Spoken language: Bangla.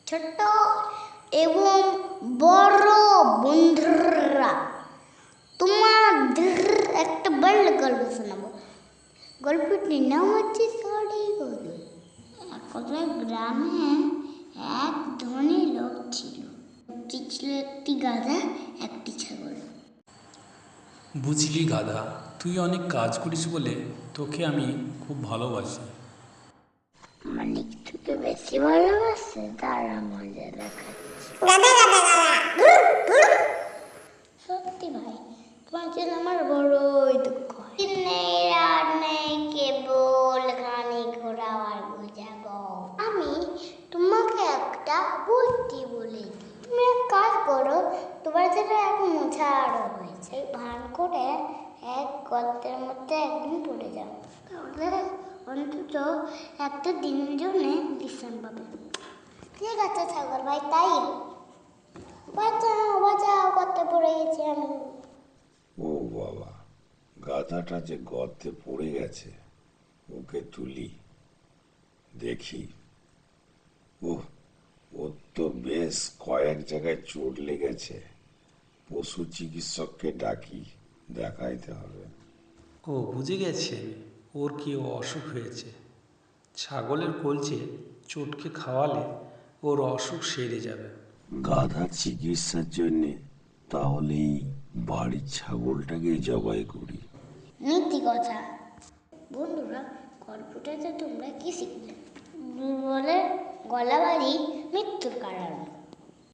ছোট্ট এবং বড় বন্ধুরা, তোমাদের একটা বড় গল্প শোনাবো। গল্পটির নাম হচ্ছে ষাঁড়ি গরু। একটা গ্রামে এক ধনী লোক ছিল। ছিল একটি গাধা, একটি ছাগল। বুঝলি গাধা, তুই অনেক কাজ করিস বলে তোকে আমি খুব ভালোবাসি। মানিক তোকে বেশি ভালোবাসে, তারা মজা দেখাচ্ছে। সত্যি ভাই, তোমার জন্য আমার বড়ই দুঃখ। নেই আর নেই, কেবল গানে ঘোরা আর গুজাবো। আমি তোমাকে একটা বুদ্ধি বলে দিই। তুমি এক কাজ করো, তোমার যেটা এক মোছা আরো হয়েছে, ভান করে এক গর্তের মধ্যে একদিন পড়ে যাও। তাহলে অন্তত একটা দিনের জন্য বিশ্রাম পাবে। ঠিক আছে ছাগল ভাই, তাই বাঁচাও বাঁচাও, গর্তে পড়ে গেছি আমি। ও বাবা, গাধাটা যে গর্তে পড়ে গেছে, ওকে তুলি দেখি। ওর তো বেশ কয়েক জায়গায় চোট লেগেছে। পশু চিকিৎসককে ডাকি, দেখাইতে হবে। ও বুঝে গেছে ওর কি অসুখ হয়েছে। ছাগলের কলচে চটকে খাওয়ালে ওর অসুখ সেরে যাবে। গাধার চিকিৎসার জন্যে তাহলে এই বাড়ির ছাগলটাকে জবাই করি। নীতি কথা। বন্ধুরা, গল্পটাতে তোমরা কি শিখলে? দুর্বলের গলাবাড়ি মৃত্যুর কারণ।